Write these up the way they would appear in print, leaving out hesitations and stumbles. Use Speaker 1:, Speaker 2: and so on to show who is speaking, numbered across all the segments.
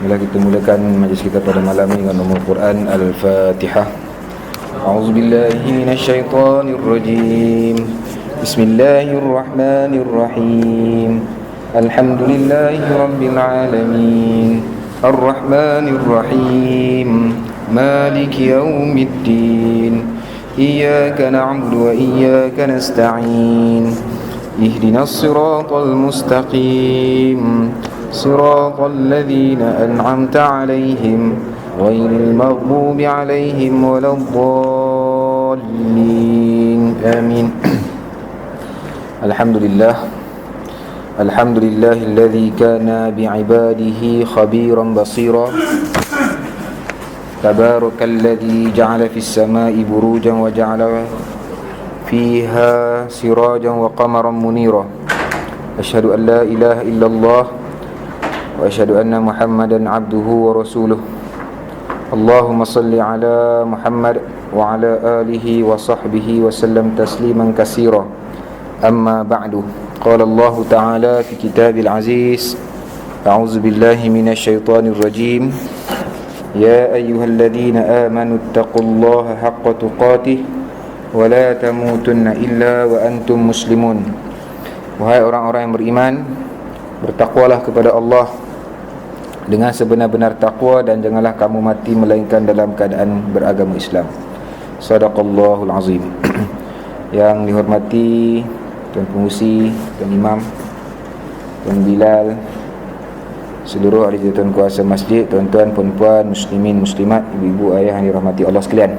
Speaker 1: Bila kita mulakan majlis kita pada malam ini dengan umul Quran Al-Fatihah. A'udzubillahi minasyaitonirrajim. Bismillahirrahmanirrahim. Alhamdulillahi rabbil alamin. Ar-Rahmanirrahim. Maliki yaumiddin. Iyyaka na'budu wa iyyaka nasta'in. Ihdinas siratal mustaqim. صراط الذين أنعمت عليهم غير المغضوب عليهم ولا الضالين آمين. الحمد لله الذي كان بعباده خبيرا بصيرا. تبارك الذي جعل في السماء بروجا وجعل فيها سراجا وقمرا منيرا. أشهد أن لا إله إلا الله وأشهد أن محمدا عبده ورسوله. اللهم صل على محمد وعلى آله وصحبه وسلم تسليما كثيرا. أما بعد، قال الله تعالى في كتاب العزيز: أعوذ بالله من الشيطان الرجيم. يا أيها الذين آمنوا اتقوا الله حق تقاته ولا تموتن إلا وأنتم مسلمون. Wahai orang-orang yang beriman, bertakwalah kepada Allah dengan sebenar-benar takwa dan janganlah kamu mati melainkan dalam keadaan beragama Islam. Sadaqallahul azim. Yang dihormati Tuan Pengurusi, Tuan Imam, Tuan Bilal, seluruh ahli jawatan kuasa masjid, tuan-tuan, puan-puan, muslimin, muslimat, ibu-ibu, ayah yang dirahmati Allah sekalian.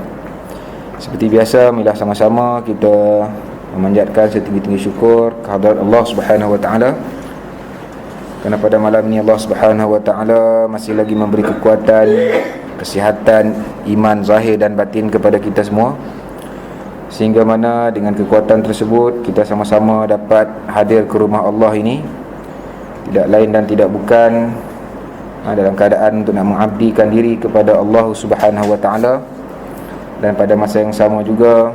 Speaker 1: Seperti biasa, marilah sama-sama kita memanjatkan setinggi-tinggi syukur kehadrat Allah Subhanahu wa taala. Kerana pada malam ini Allah Subhanahu wa taala masih lagi memberi kekuatan, kesihatan, iman zahir dan batin kepada kita semua, sehingga mana dengan kekuatan tersebut kita sama-sama dapat hadir ke rumah Allah ini, tidak lain dan tidak bukan dalam keadaan untuk nak mengabdikan diri kepada Allah Subhanahu wa taala, dan pada masa yang sama juga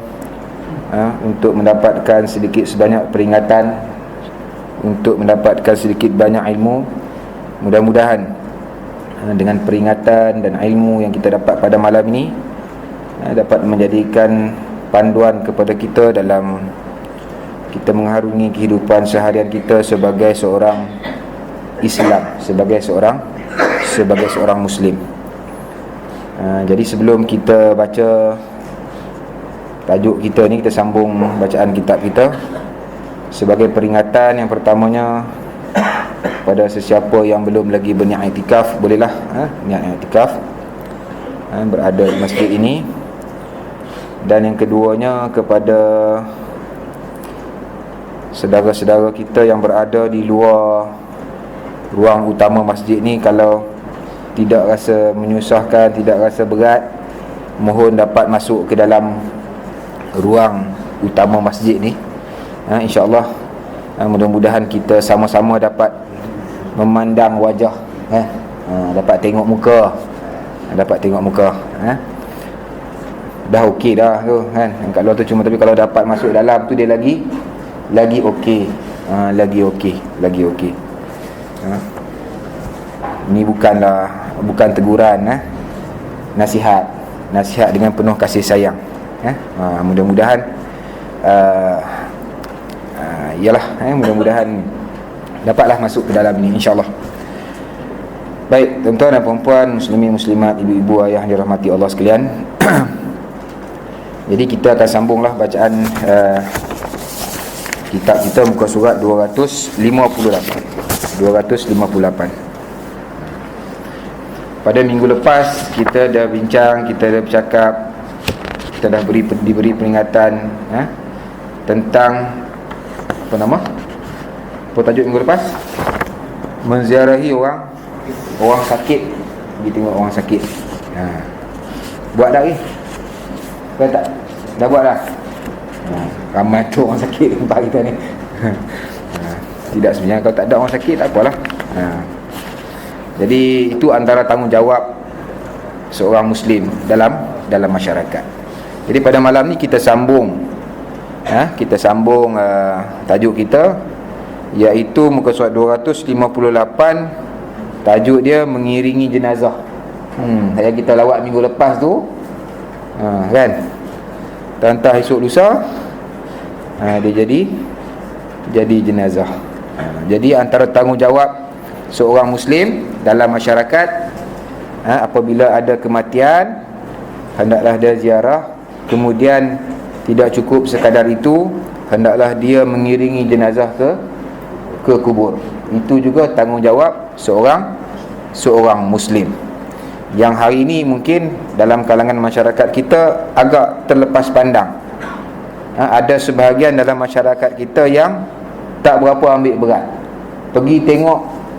Speaker 1: untuk mendapatkan sedikit sebanyak peringatan, untuk mendapatkan sedikit banyak ilmu. Mudah-mudahan dengan peringatan dan ilmu yang kita dapat pada malam ini dapat menjadikan panduan kepada kita dalam kita mengharungi kehidupan seharian kita sebagai seorang Islam, sebagai seorang Muslim. Jadi sebelum kita baca tajuk kita ni, kita sambung bacaan kitab kita. Sebagai peringatan, yang pertamanya pada sesiapa yang belum lagi berniat iktikaf, bolehlah niat iktikaf, berada di masjid ini. Dan yang keduanya, kepada saudara-saudara kita yang berada di luar ruang utama masjid ni, kalau tidak rasa menyusahkan, tidak rasa berat, mohon dapat masuk ke dalam ruang utama masjid ni. InsyaAllah mudah-mudahan kita sama-sama dapat memandang wajah, dapat tengok muka, dah okey dah tu kan. Kat luar tu cuma, tapi kalau dapat masuk dalam tu dia lagi okey, lagi okey. Ini bukan teguran, nasihat dengan penuh kasih sayang. Mudah-mudahan mudah-mudahan dapatlah masuk ke dalam ini, insya-Allah. Baik, tuan-tuan dan puan-puan, muslimin, muslimat, ibu-ibu, ayah yang dirahmati Allah sekalian. Jadi kita akan sambunglah bacaan kitab kita, muka surat 258. Pada minggu lepas kita dah bincang, kita dah bercakap, kita dah diberi peringatan tentang apa tajuk minggu lepas? Menziarahi orang sakit, pergi tengok orang sakit. Buat dah ke? Tak? Dah buat dah? Ramai tu orang sakit tempat kita ni. Tidak, sebenarnya kalau tak ada orang sakit tak apalah. Jadi itu antara tanggungjawab seorang Muslim dalam masyarakat. Jadi pada malam ni kita sambung tajuk kita, iaitu muka surat 258 Tajuk dia mengiringi jenazah. Yang kita lawat minggu lepas tu, kan, entah esok lusa, dia jadi jenazah. Jadi antara tanggungjawab seorang Muslim dalam masyarakat, apabila ada kematian, hendaklah dia ziarah. Kemudian tidak cukup sekadar itu, hendaklah dia mengiringi jenazah ke kubur. Itu juga tanggungjawab seorang Muslim, yang hari ini mungkin dalam kalangan masyarakat kita agak terlepas pandang. Ada sebahagian dalam masyarakat kita yang tak berapa ambil berat,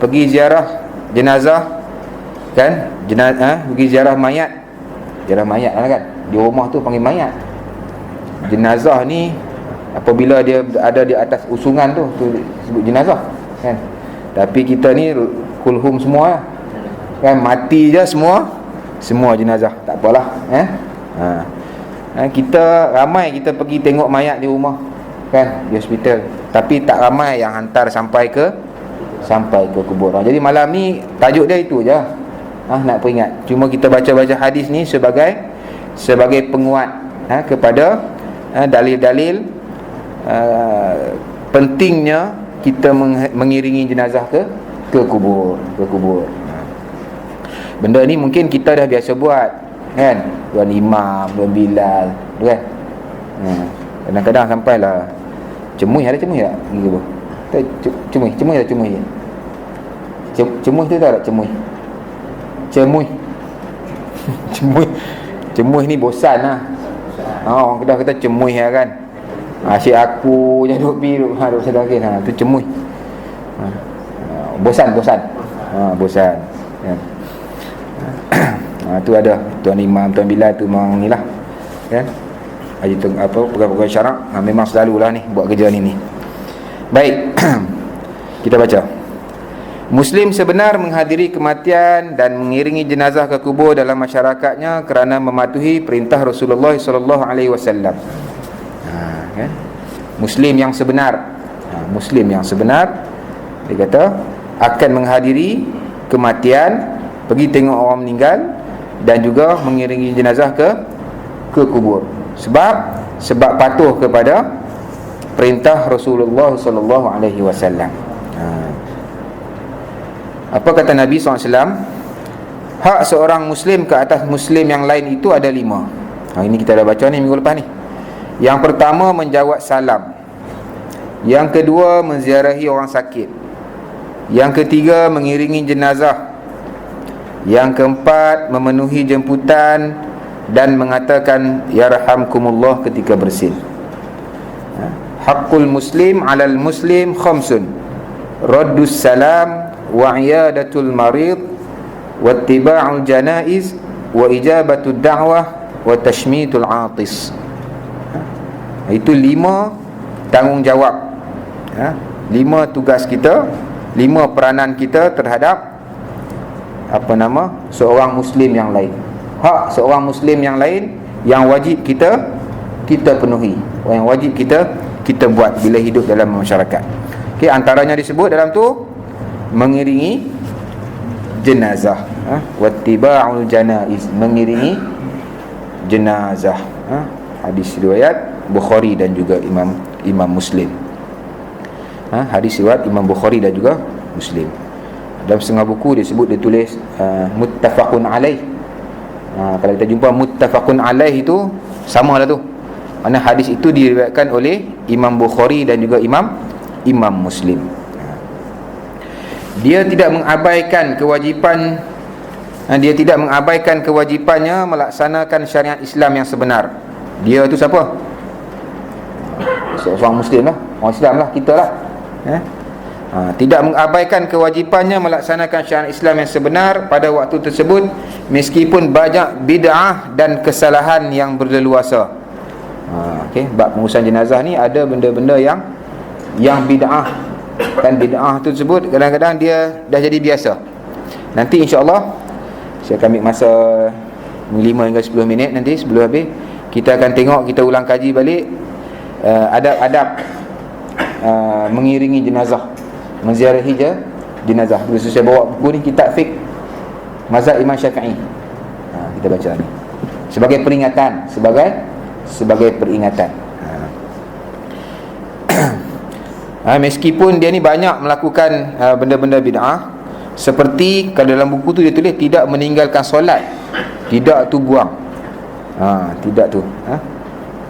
Speaker 1: pergi ziarah jenazah, kan, pergi ziarah mayat lah, kan, di rumah tu panggil mayat. Jenazah ni apabila dia ada di atas usungan tu disebut jenazah, kan. Tapi kita ni kulhum semua, kan, mati je semua jenazah, tak apalah, kita ramai kita pergi tengok mayat di rumah, kan, di hospital, tapi tak ramai yang hantar sampai ke kubur. Jadi malam ni tajuk dia itu je, nak peringat. Cuma kita baca-baca hadis ni sebagai penguat kepada dalil-dalil pentingnya kita mengiringi jenazah ke kubur. Benda ni mungkin kita dah biasa buat, kan, Tuan Imam, Tuan Bilal, kan. Kadang-kadang sampailah cemuih, ada cemuih tak? Cemuih je. Cemuih tu tak ada cemuih. Cemuih ni bosan lah. Orang Kedah kata cemuih lah, kan. Asyik aku je duk sedangkan. Tu cemuih. Bosan. Bosan. Tu ada Tuan Imam, Tuan Bilal tu memang ni lah, kan. Haji tu pegawai syarak, memang selalulah ni buat kerja ni. Baik. Kita baca. Muslim sebenar menghadiri kematian dan mengiringi jenazah ke kubur dalam masyarakatnya kerana mematuhi perintah Rasulullah sallallahu alaihi wasallam. Kan? Muslim yang sebenar, dia kata akan menghadiri kematian, pergi tengok orang meninggal, dan juga mengiringi jenazah ke kubur. Sebab patuh kepada perintah Rasulullah sallallahu alaihi wasallam. Apa kata Nabi SAW? Hak seorang Muslim ke atas Muslim yang lain itu ada 5. Ini kita dah baca ni minggu lepas ni. Yang pertama, menjawab salam. Yang kedua, menziarahi orang sakit. Yang ketiga, mengiringi jenazah. Yang keempat, memenuhi jemputan dan mengatakan yarhamkumullah ketika bersin. Haqqul muslim 'alal muslim khamsun: raddus salam, wa iyadatul marid, wa ittiba'ul janaiz, wa ijabatud da'wah, wa tashmitul 'atis. Itu 5 tanggungjawab, 5 tugas kita, 5 peranan kita terhadap seorang Muslim yang lain. Hak seorang Muslim yang lain yang wajib kita penuhi, yang wajib kita buat bila hidup dalam masyarakat. Okey, antaranya disebut dalam tu mengiringi jenazah, wattiba'ul janaiz, mengiringi jenazah. Hadis riwayat Bukhari dan juga Imam Muslim. Hadis riwayat Imam Bukhari dan juga Muslim. Dalam setengah buku dia sebut, dia tulis muttafaqun alaih. Kalau kita jumpa muttafaqun alaih itu samalah tu. Mana hadis itu diriwayatkan oleh Imam Bukhari dan juga Imam Muslim. Dia tidak mengabaikan kewajipannya melaksanakan syariat Islam yang sebenar. Dia tu siapa? Seorang Muslim lah, orang Islam lah, kita lah. Tidak mengabaikan kewajipannya melaksanakan syariat Islam yang sebenar pada waktu tersebut, meskipun banyak bid'ah dan kesalahan yang berleluasa. Bab pengurusan jenazah ni ada benda-benda yang bid'ah, dan bid'ah tersebut kadang-kadang dia dah jadi biasa. Nanti insya-Allah saya akan ambil masa 5 hingga 10 minit nanti sebelum habis, kita akan tengok, kita ulang kaji balik adab-adab mengiringi jenazah, menziarahi jenazah. Bila saya bawa buku ni, kitab fiqh mazhab Imam Syafi'i, kita baca ni sebagai peringatan, sebagai peringatan. Meskipun dia ni banyak melakukan benda-benda bid'ah, seperti kalau dalam buku tu dia tulis tidak meninggalkan solat. Tidak tu buang. Tidak tu.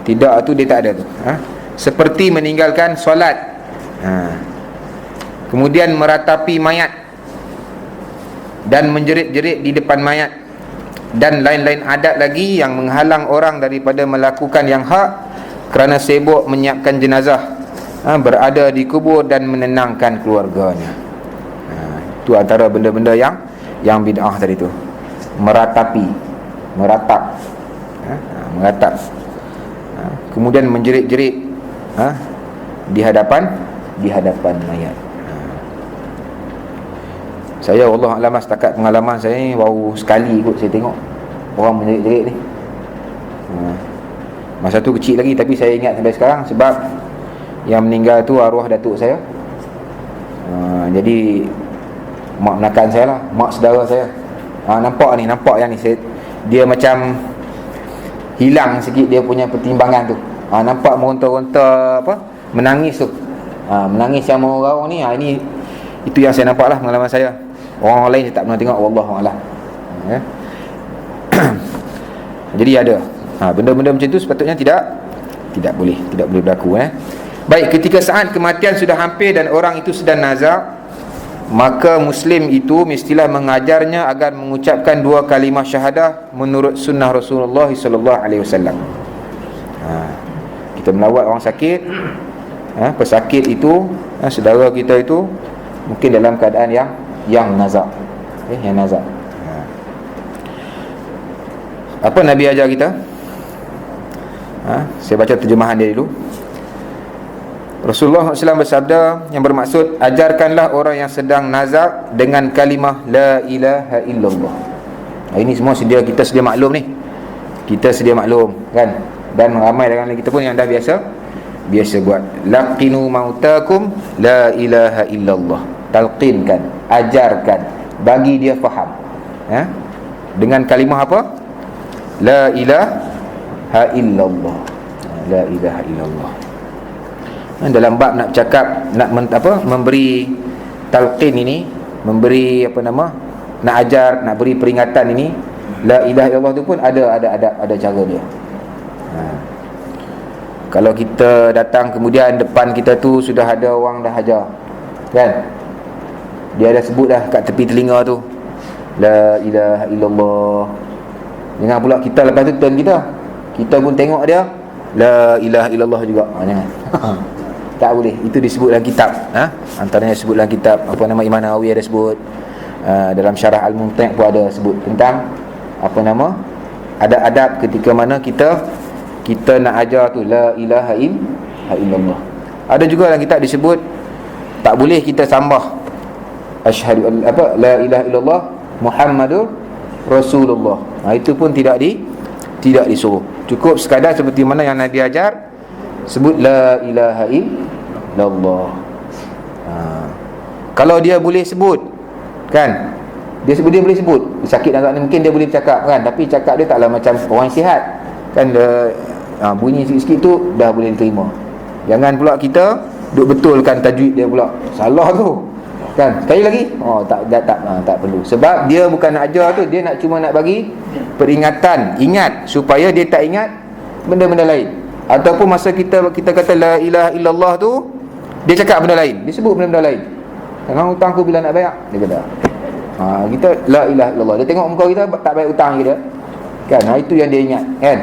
Speaker 1: Tidak tu dia tak ada tu. Seperti meninggalkan solat. Kemudian meratapi mayat dan menjerit-jerit di depan mayat, dan lain-lain adat lagi yang menghalang orang daripada melakukan yang hak kerana sibuk menyiapkan jenazah, berada di kubur dan menenangkan keluarganya. Itu antara benda-benda yang bid'ah tadi tu. Meratap, kemudian menjerit-jerit di hadapan mayat. Saya Allah alam, setakat pengalaman saya ni baru sekali kot saya tengok orang menjerit-jerit ni. Masa tu kecil lagi, tapi saya ingat sampai sekarang, sebab yang meninggal tu arwah datuk saya. Jadi mak menakan saya lah, mak saudara saya. Nampak yang ni dia macam hilang sikit dia punya pertimbangan tu. Nampak meronta-ronta menangis tu. Menangis yang orang ni. Ini itu yang saya nampak lah, pengalaman saya. Orang lain saya tak pernah tengok, wallahualam. Jadi ada benda-benda macam tu sepatutnya tidak boleh berlaku. Baik, ketika saat kematian sudah hampir dan orang itu sedang nazak, maka Muslim itu mestilah mengajarnya agar mengucapkan 2 kalimah syahadah menurut sunnah Rasulullah sallallahu alaihi wasallam. Kita melawat orang sakit, pesakit itu, saudara kita itu mungkin dalam keadaan yang nazak, yang nazak. Apa Nabi ajar kita? Saya baca terjemahan dia dulu. Rasulullah SAW bersabda, yang bermaksud, ajarkanlah orang yang sedang nazak dengan kalimah la ilaha illallah. Ini semua kita sedia maklum ni. Kita sedia maklum kan. Dan ramai dalam kita pun yang dah biasa buat. Laqinu mautakum la ilaha illallah. Talqinkan, ajarkan, bagi dia faham. Dengan kalimah apa? La ilaha illallah. La ilaha illallah. Dalam bab nak cakap, memberi talqin ini, memberi nak ajar, nak beri peringatan ini, la ilaha illallah tu pun ada cara dia. Kalau kita datang kemudian depan kita tu sudah ada orang dah ajar, kan, dia dah sebut dah kat tepi telinga tu la ilaha illallah. Jangan pula kita lepas tu turn kita pun tengok dia la ilaha illallah juga. Jangan. Tak boleh. Itu disebut dalam kitab. Antaranya disebut dalam kitab Imam Nawawi ada sebut. Dalam Syarah Al-Mumti' pun ada sebut tentang ada adab ketika mana kita nak ajar tu la ilaha illallah. Ada juga dalam kitab disebut tak boleh kita tambah asyhadu la ilaha illallah Muhammadur Rasulullah. Itu pun tidak disuruh. Cukup sekadar seperti mana yang Nabi ajar, sebut la ilaha illallah. Kalau dia boleh sebut, kan, dia boleh sebut sakit dan ni, mungkin dia boleh bercakap, kan, tapi cakap dia taklah macam orang sihat, kan, dia bunyi sikit-sikit tu dah boleh diterima. Jangan pula kita duk betulkan tajwid dia pula, salah tu, kan, sekali lagi tak perlu. Sebab dia bukan nak ajar tu, dia cuma nak bagi peringatan, ingat, supaya dia tak ingat benda-benda lain. Ataupun masa kita kata la ilaha illallah tu, dia cakap benda lain, dia sebut benda-benda lain. Jangan hutang aku bila nak bayar, dia kata. Kita la ilaha illallah, dia tengok muka kita tak bayar hutang kita, kan. Itu yang dia ingat, kan.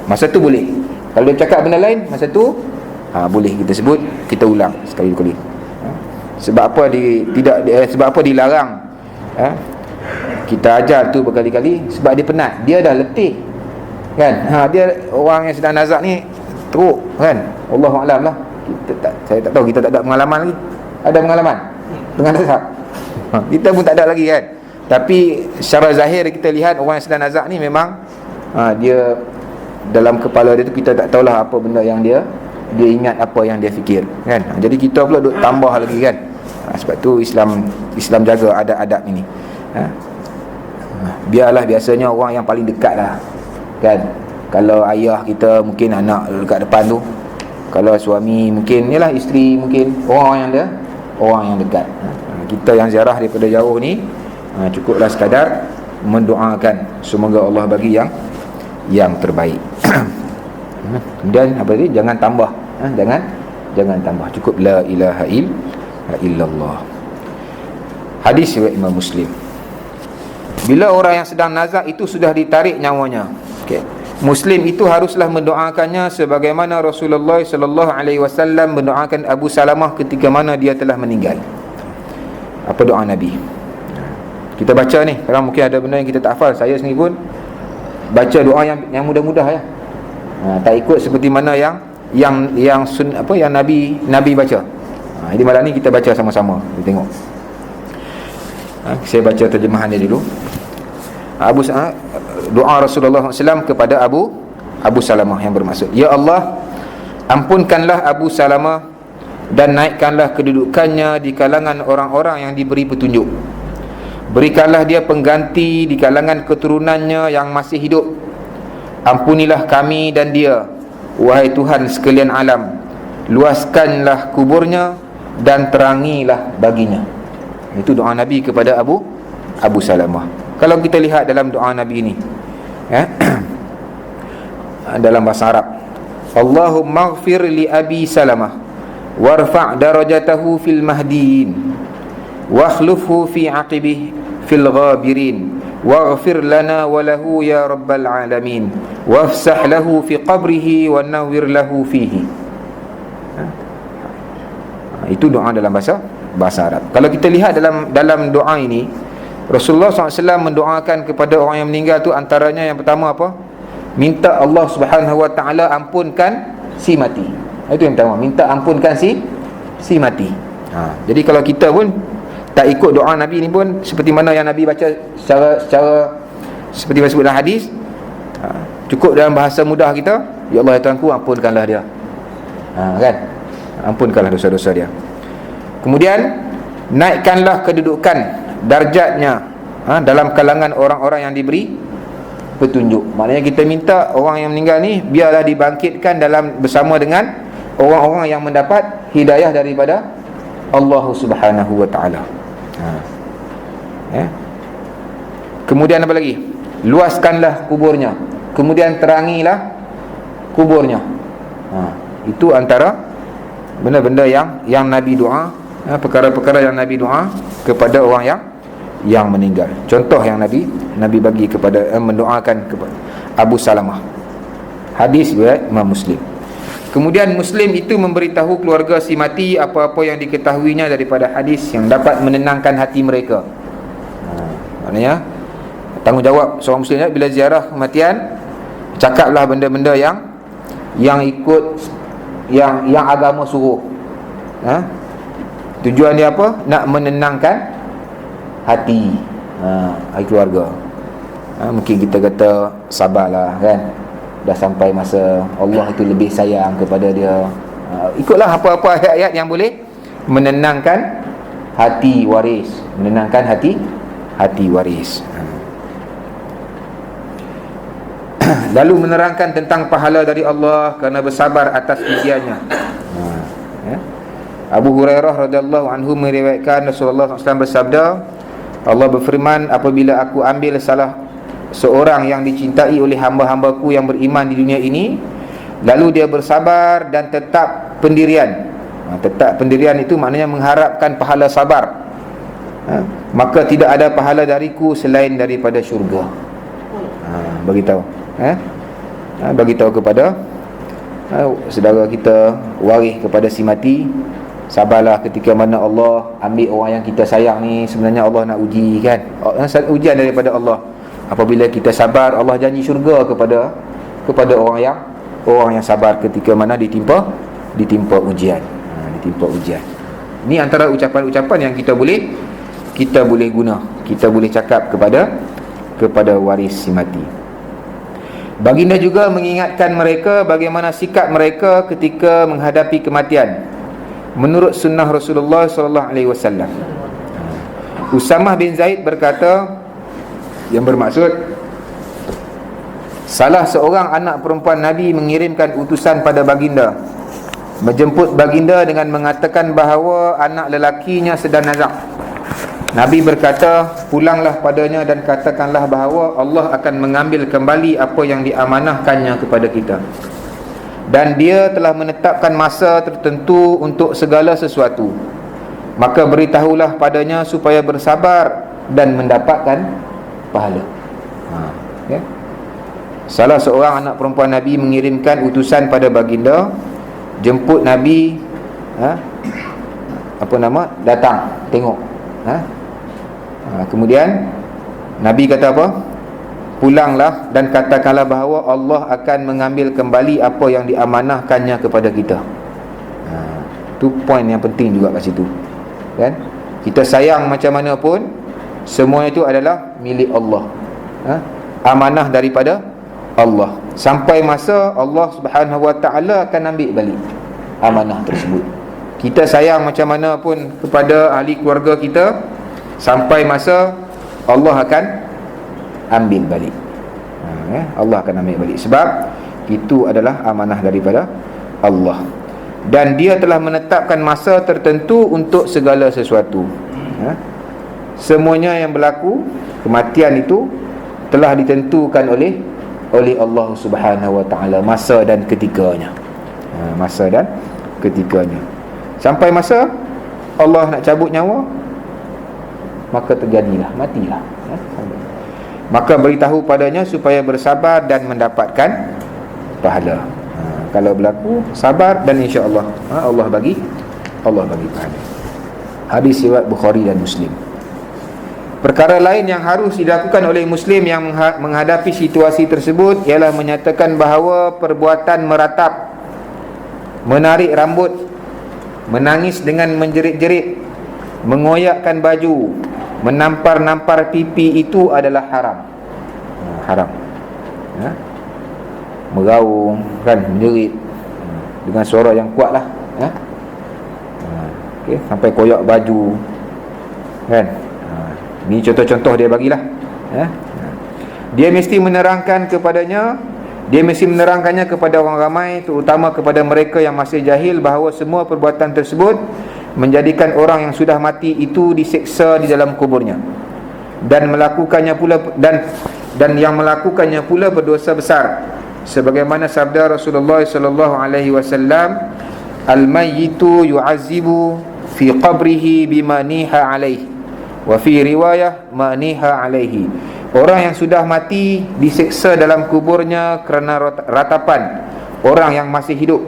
Speaker 1: Masa tu boleh. Kalau dia cakap benda lain, masa tu boleh kita sebut, kita ulang sekali dua kali. Sebab apa dilarang kita ajar tu berkali-kali? Sebab dia penat, dia dah letih, kan. Dia orang yang sedang nazak ni teruk, kan. Wallahualam lah. Saya tak tahu, kita tak ada pengalaman lagi. Ada pengalaman dengan nazak? Kita pun tak ada lagi, kan. Tapi secara zahir kita lihat orang yang sedang nazak ni memang dia dalam kepala dia tu, kita tak tahulah apa benda yang dia ingat, apa yang dia fikir, kan. Jadi kita pula duk tambah lagi, kan. Sebab tu Islam jaga adab-adab ini. Biarlah biasanya orang yang paling dekat lah, kan. Kalau ayah kita mungkin anak dekat depan tu, kalau suami mungkin yalah isteri, mungkin orang yang dekat. Kita yang ziarah daripada jauh ni, cukuplah sekadar mendoakan semoga Allah bagi yang terbaik. Kemudian apa tadi? Jangan tambah, jangan tambah, cukup la ilaha illallah. Hadis riwayat Imam Muslim. Bila orang yang sedang nazak itu sudah ditarik nyawanya, okey, Muslim itu haruslah mendoakannya sebagaimana Rasulullah sallallahu alaihi wasallam mendoakan Abu Salamah ketika mana dia telah meninggal. Apa doa Nabi? Kita baca ni, sekarang mungkin ada benda yang kita tak hafal. Saya sendiri pun baca doa yang mudah-mudah ya. Tak ikut seperti mana yang Nabi baca. Jadi malam ni kita baca sama-sama. Kita tengok. Saya baca terjemahan dia dulu. Doa Rasulullah SAW kepada Abu Salamah yang bermaksud, ya Allah, ampunkanlah Abu Salamah dan naikkanlah kedudukannya di kalangan orang-orang yang diberi petunjuk. Berikanlah dia pengganti di kalangan keturunannya yang masih hidup. Ampunilah kami dan dia, wahai Tuhan sekalian alam. Luaskanlah kuburnya dan terangilah baginya. Itu doa Nabi kepada Abu Salamah. Kalau kita lihat dalam doa Nabi ini, dalam bahasa Arab, Allahumma ighfir li Abi Salamah warfa' darajatahu fil mahdiin wakhlufhu fi aqibih fil ghabirin waghfir lana wa lahu ya rabbal alamin wafsah lahu fi qabrihi wa nawwir lahu fihi. Itu doa dalam bahasa Arab. Kalau kita lihat dalam doa ini, Rasulullah SAW mendoakan kepada orang yang meninggal tu, antaranya yang pertama apa? Minta Allah Subhanahu Wa Taala ampunkan si mati. Itu yang pertama, minta ampunkan si mati. Jadi kalau kita pun tak ikut doa Nabi ni pun, seperti mana yang Nabi baca secara seperti disebut dalam hadis, cukup dalam bahasa mudah kita, ya Allah ya Tuhanku, ampunkanlah dia. Kan? Ampunkanlah dosa-dosa dia. Kemudian naikkanlah kedudukan darjatnya dalam kalangan orang-orang yang diberi petunjuk. Maknanya kita minta orang yang meninggal ni biarlah dibangkitkan bersama dengan orang-orang yang mendapat hidayah daripada Allah Subhanahu Wa Taala. Kemudian apa lagi? Luaskanlah kuburnya. Kemudian terangilah kuburnya. Itu antara benda-benda yang Nabi doa, perkara-perkara yang Nabi doa kepada orang yang meninggal. Contoh yang Nabi bagi kepada mendoakan kepada Abu Salamah. Hadis riwayat Imam Muslim. Kemudian Muslim itu memberitahu keluarga si mati apa-apa yang diketahuinya daripada hadis yang dapat menenangkan hati mereka. Maknanya tanggungjawab seorang Muslim bila ziarah kematian, cakaplah benda-benda yang ikut yang agama suruh. Tujuan dia apa? Nak menenangkan hati keluarga. Mungkin kita kata sabarlah, kan, dah sampai masa Allah itu lebih sayang kepada dia. Ikutlah apa-apa ayat-ayat yang boleh menenangkan hati waris, menenangkan hati waris. Lalu menerangkan tentang pahala dari Allah kerana bersabar atas ujiannya. Abu Hurairah radhiyallahu anhu meriwayatkan Rasulullah SAW bersabda, Allah berfirman, apabila aku ambil salah seorang yang dicintai oleh hamba-hambaku yang beriman di dunia ini, lalu dia bersabar dan tetap pendirian. Tetap pendirian itu maknanya mengharapkan pahala sabar, maka tidak ada pahala dariku selain daripada syurga. Beritahu beritahu kepada saudara kita, waris kepada si mati, sabarlah ketika mana Allah ambil orang yang kita sayang ni. Sebenarnya Allah nak uji, kan, ujian daripada Allah. Apabila kita sabar, Allah janji syurga kepada orang yang sabar ketika mana ditimpa ujian. Ditimpa ujian. Ini antara ucapan-ucapan yang kita boleh guna, kita boleh cakap kepada waris si mati. Baginda juga mengingatkan mereka bagaimana sikap mereka ketika menghadapi kematian. menurut sunnah Rasulullah sallallahu alaihi wasallam. Usamah bin Zaid berkata, yang bermaksud salah seorang anak perempuan Nabi mengirimkan utusan pada baginda, menjemput baginda dengan mengatakan bahawa anak lelakinya sedang nazak. Nabi berkata, pulanglah padanya dan katakanlah bahawa Allah akan mengambil kembali apa yang diamanahkannya kepada kita, dan dia telah menetapkan masa tertentu untuk segala sesuatu. Maka beritahulah padanya supaya bersabar dan mendapatkan pahala. Ya. Salah seorang anak perempuan Nabi mengirimkan utusan pada baginda, jemput Nabi, datang tengok. Kemudian Nabi kata apa? Pulanglah dan katakanlah bahawa Allah akan mengambil kembali apa yang diamanahkannya kepada kita. Itu poin yang penting juga kat situ, kan? Kita sayang macam mana pun, semua itu adalah milik Allah, amanah daripada Allah. Sampai masa Allah Subhanahu Wa Taala akan ambil balik amanah tersebut. Kita sayang macam mana pun kepada ahli keluarga kita, sampai masa Allah akan ambil balik. Allah akan ambil balik, sebab itu adalah amanah daripada Allah. Dan dia telah menetapkan masa tertentu untuk segala sesuatu. Semuanya yang berlaku, kematian itu telah ditentukan oleh Allah Subhanahu Wa Taala, masa dan ketikanya. Masa dan ketikanya. Sampai masa Allah nak cabut nyawa, maka terjadilah, matilah. Maka beritahu padanya supaya bersabar dan mendapatkan pahala. Kalau berlaku, sabar, dan insya-Allah Allah bagi pahala. Hadis riwayat Bukhari dan Muslim. Perkara lain yang harus dilakukan oleh Muslim yang menghadapi situasi tersebut ialah menyatakan bahawa perbuatan meratap, menarik rambut, menangis dengan menjerit-jerit, mengoyakkan baju, menampar-nampar pipi itu adalah haram. Haram. Meraung, kan, menjerit dengan suara yang kuat lah, sampai koyak baju, kan. Ini contoh-contoh dia bagilah. Dia mesti menerangkannya kepada orang ramai, terutama kepada mereka yang masih jahil, bahawa semua perbuatan tersebut menjadikan orang yang sudah mati itu diseksa di dalam kuburnya, dan yang melakukannya pula berdosa besar, sebagaimana sabda Rasulullah sallallahu alaihi wasallam, al-mayyitu yu'azzibu fi qabrihi bima niha alaihi, wa fi riwayah ma niha alaihi. Orang yang sudah mati diseksa dalam kuburnya kerana ratapan orang yang masih hidup.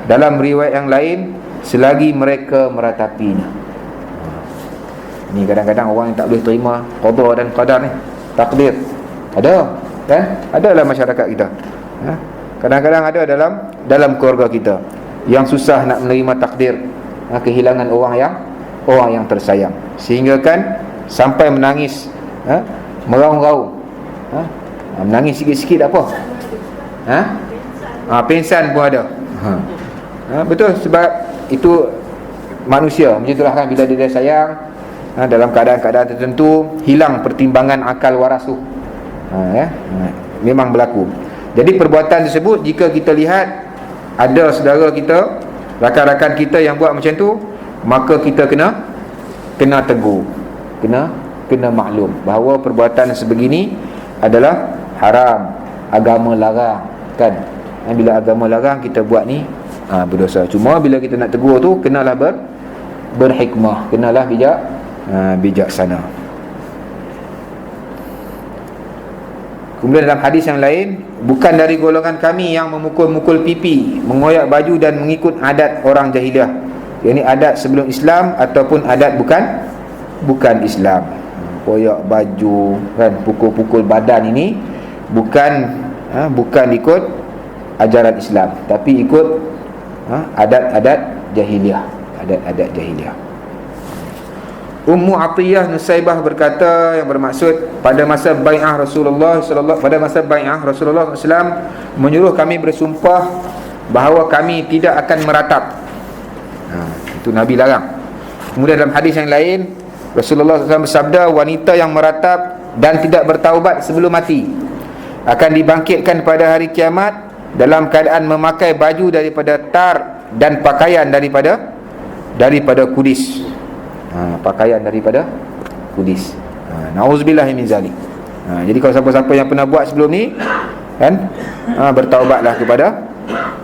Speaker 1: Dalam riwayat yang lain, selagi mereka meratapinya. Ni kadang-kadang orang yang tak boleh terima qada dan qadar ni, takdir. Ada, kan? Ada dalam masyarakat kita. Kadang-kadang ada dalam keluarga kita yang susah nak menerima takdir, kehilangan orang yang tersayang, sehingga kan sampai menangis, meraung-raung, menangis sikit-sikit tak apa, pengsan pun ada. Betul, sebab itu manusia macam itulah, kan. Bila dia sayang, dalam keadaan-keadaan tertentu hilang pertimbangan akal waras tu, memang berlaku. Jadi perbuatan tersebut, jika kita lihat ada saudara kita, rakan-rakan kita yang buat macam tu, maka kita kena tegur, kena maklum bahawa perbuatan sebegini adalah haram, agama larang, kan. Bila agama larang, kita buat ni berdosa. Cuma bila kita nak tegur tu, kenalah berhikmah, kenalah bijaksana. Kemudian dalam hadis yang lain, bukan dari golongan kami yang memukul-mukul pipi, mengoyak baju dan mengikut adat orang jahiliah, yakni adat sebelum Islam ataupun adat bukan Islam. Koyak baju, kan, pukul-pukul badan ini bukan ikut ajaran Islam, tapi ikut adat-adat jahiliah, adat-adat jahiliah. Ummu Atiyah Nusaibah berkata, yang bermaksud pada masa bai'ah Rasulullah SAW menyuruh kami bersumpah bahawa kami tidak akan meratap. Itu Nabi larang. Kemudian dalam hadis yang lain, Rasulullah SAW bersabda, wanita yang meratap dan tidak bertaubat sebelum mati akan dibangkitkan pada hari kiamat dalam keadaan memakai baju daripada tar dan pakaian daripada kudis. Pakaian daripada kudis. Nauzubillah min zalik. Jadi kalau siapa-siapa yang pernah buat sebelum ni kan, bertaubatlah kepada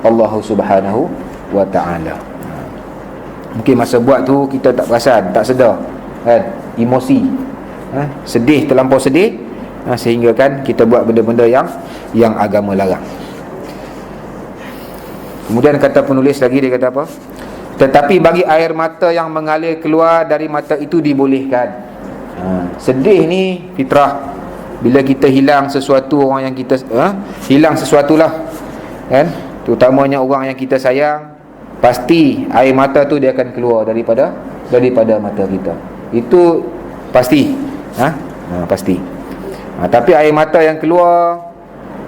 Speaker 1: Allah Subhanahu wa taala. Mungkin masa buat tu kita tak perasan, tak sedar kan, emosi, sedih, terlampau sedih, sehingga kan kita buat benda-benda yang agama larang. Kemudian kata penulis lagi, dia kata apa? Tetapi bagi air mata yang mengalir keluar dari mata itu dibolehkan. Sedih ni fitrah. Bila kita hilang sesuatu, orang yang kita hilang sesuatulah kan, terutamanya orang yang kita sayang, pasti air mata tu dia akan keluar daripada mata kita. Itu pasti. Pasti. Tapi air mata yang keluar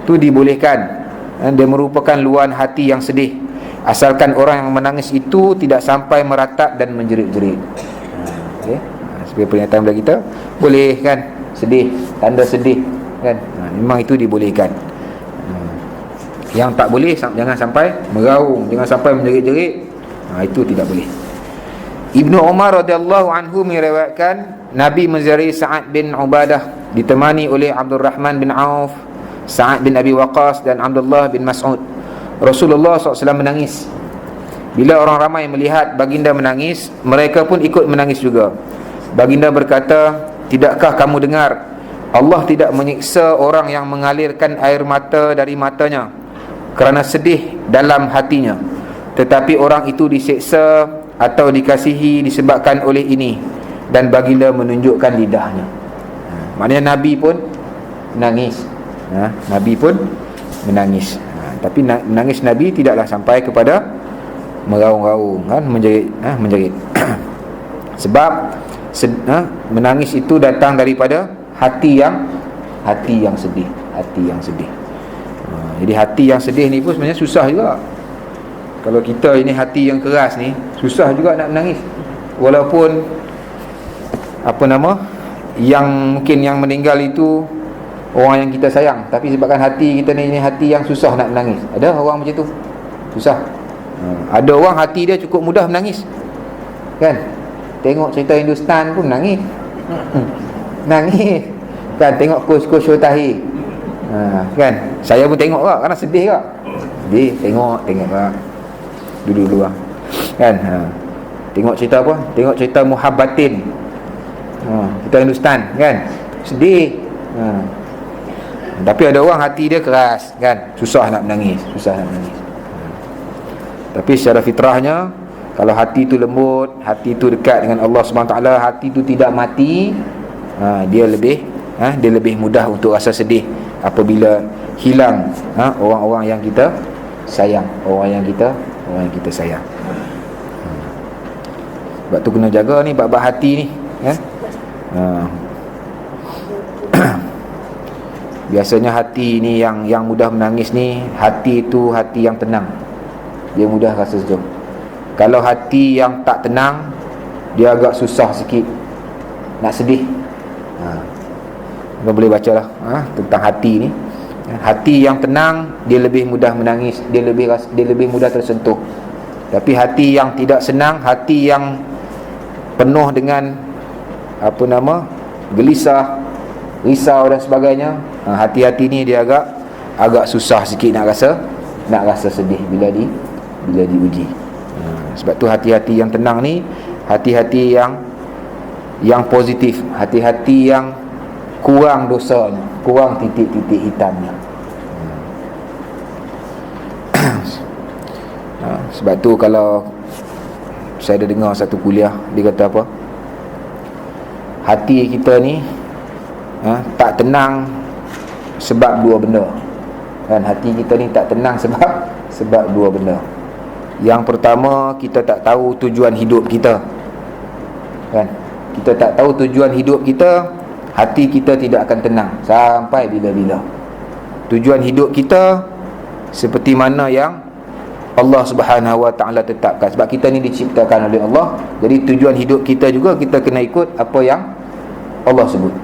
Speaker 1: tu dibolehkan. Dia merupakan luahan hati yang sedih, asalkan orang yang menangis itu tidak sampai meratap dan menjerit-jerit. Okay? Sebagai pernyataan kepada kita, boleh kan sedih, tanda sedih kan, memang itu dibolehkan. Yang tak boleh, jangan sampai meraung, jangan sampai menjerit-jerit. Itu tidak boleh. Ibnu Umar radhiyallahu anhu meriwayatkan Nabi menziarahi Sa'ad bin Ubadah ditemani oleh Abdul Rahman bin Auf, Sa'ad bin Abi Waqqas dan Abdullah bin Mas'ud. Rasulullah SAW menangis. Bila orang ramai melihat baginda menangis, mereka pun ikut menangis juga. Baginda berkata, tidakkah kamu dengar Allah tidak menyiksa orang yang mengalirkan air mata dari matanya kerana sedih dalam hatinya, tetapi orang itu disiksa atau dikasihi disebabkan oleh ini. Dan baginda menunjukkan lidahnya. Maknanya Nabi pun menangis. Nabi pun menangis. Tapi menangis Nabi tidaklah sampai kepada meraung-raung kan, menjerit. Sebab menangis itu datang daripada hati yang sedih. Jadi hati yang sedih ni pun sebenarnya susah juga. Kalau kita ini hati yang keras ni, susah juga nak menangis. Walaupun yang mungkin yang meninggal itu orang yang kita sayang, tapi sebabkan hati kita ni hati yang susah nak menangis. Ada orang macam tu, susah. Ada orang hati dia cukup mudah menangis kan. Tengok cerita Hindustan pun nangis. Nangis kan, tengok Kush Tahir kan. Saya pun tengok kak, kerana sedih kak. Sedih, tengok kak. Dulu-dulu kan. Tengok cerita apa? Tengok cerita Muhabbatin, cerita Hindustan kan. Sedih. Tapi ada orang hati dia keras kan, susah nak menangis. Tapi secara fitrahnya, kalau hati itu lembut, hati itu dekat dengan Allah SWT, hati itu tidak mati, dia lebih mudah untuk rasa sedih apabila hilang orang-orang yang kita sayang, orang yang kita sayang. Sebab tu kena jaga ni bab-bab hati ni kan. Biasanya hati ni yang mudah menangis ni, hati itu hati yang tenang, dia mudah rasa sejuk. Kalau hati yang tak tenang, dia agak susah sikit nak sedih. Kita boleh baca lah tentang hati ni. Hati yang tenang, dia lebih mudah menangis, dia lebih mudah tersentuh. Tapi hati yang tidak senang, hati yang penuh dengan gelisah, risau dan sebagainya, hati-hati ni dia agak susah sikit nak rasa sedih bila diuji. Sebab tu hati-hati yang tenang ni, hati-hati yang positif, hati-hati yang kurang dosanya, kurang titik-titik hitamnya. Sebab tu kalau saya ada dengar satu kuliah, dia kata apa, hati kita ni tak tenang sebab dua benda kan. Hati kita ni tak tenang sebab dua benda. Yang pertama, kita tak tahu tujuan hidup kita kan. Kita tak tahu tujuan hidup kita, hati kita tidak akan tenang sampai bila-bila. Tujuan hidup kita seperti mana yang Allah Subhanahu Wa Ta'ala tetapkan. Sebab kita ni diciptakan oleh Allah, jadi tujuan hidup kita juga kita kena ikut apa yang Allah sebut.